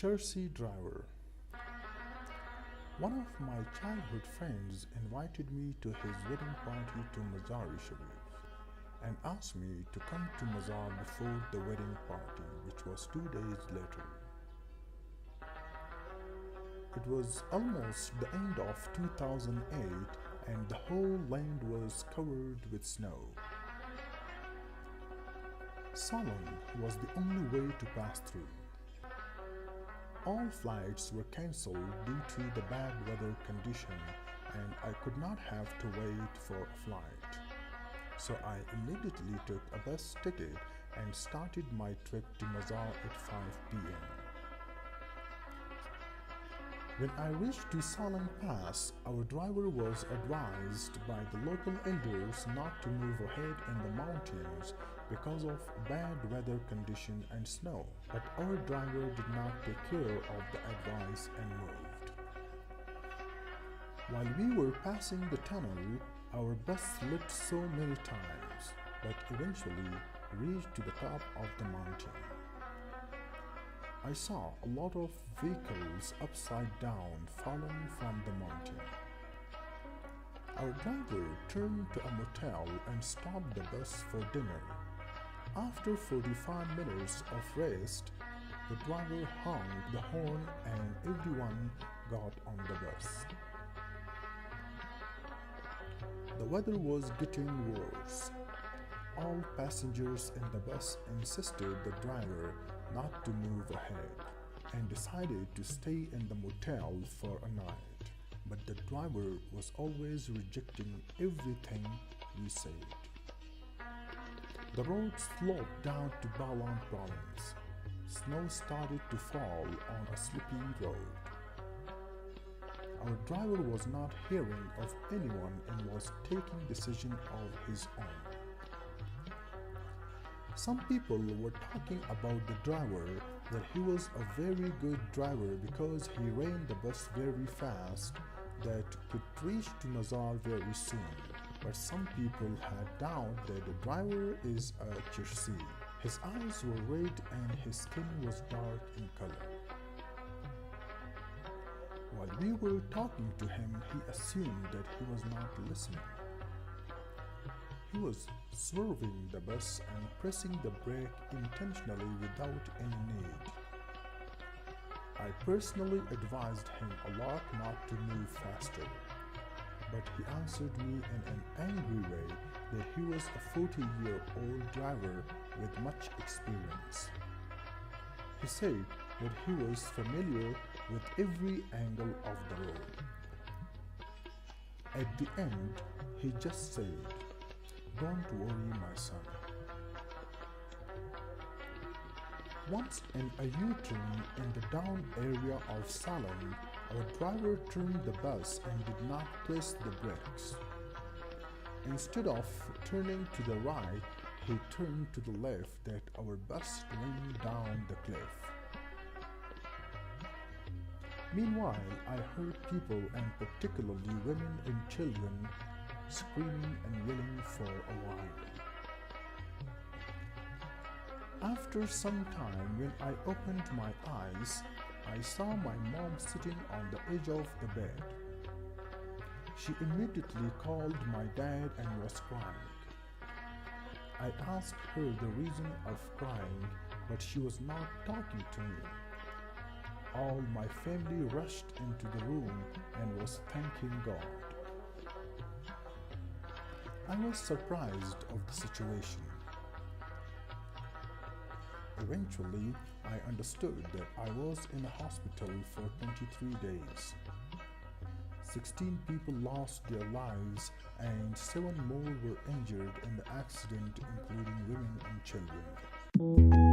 Charsi Driver. One of my childhood friends invited me to his wedding party to Mazar-e-Sharif and asked me to come to Mazar before the wedding party, which was 2 days later. It was almost the end of 2008 and the whole land was covered with snow. Salang was the only way to pass through. All flights were cancelled due to the bad weather condition and I could not have to wait for a flight. So I immediately took a bus ticket and started my trip to Mazar at 5 p.m. When I reached to Salang Pass, our driver was advised by the local elders not to move ahead in the mountains because of bad weather condition and snow, but our driver did not take care of the advice and moved. While we were passing the tunnel, our bus slipped so many times, but eventually reached to the top of the mountain. I saw a lot of vehicles upside down falling from the mountain. Our driver turned to a motel and stopped the bus for dinner. After 45 minutes of rest, the driver honked the horn and everyone got on the bus. The weather was getting worse. All passengers in the bus insisted the driver not to move ahead and decided to stay in the motel for a night. But the driver was always rejecting everything we said. The road sloped down to Balan province. Snow started to fall on a slippy road. Our driver was not hearing of anyone and was taking decision of his own. Some people were talking about the driver that he was a very good driver because he ran the bus very fast that could reach to Mazar very soon. But some people had doubt that the driver is a Charsi. His eyes were red and his skin was dark in color. While we were talking to him, he assumed that he was not listening. He was swerving the bus and pressing the brake intentionally without any need. I personally advised him a lot not to move faster, but he answered me in an angry way that he was a 40-year-old driver with much experience. He said that he was familiar with every angle of the road. At the end, he just said, "Don't worry, my son." Once in a U-turn in the down area of Salang, our driver turned the bus and did not press the brakes. Instead of turning to the right, he turned to the left that our bus ran down the cliff. Meanwhile, I heard people and particularly women and children screaming and yelling for a while. After some time, when I opened my eyes, I saw my mom sitting on the edge of the bed. She immediately called my dad and was crying. I asked her the reason of crying, but she was not talking to me. All my family rushed into the room and was thanking God. I was surprised of the situation. Eventually, I understood that I was in a hospital for 23 days. 16 people lost their lives and 7 more were injured in the accident, including women and children.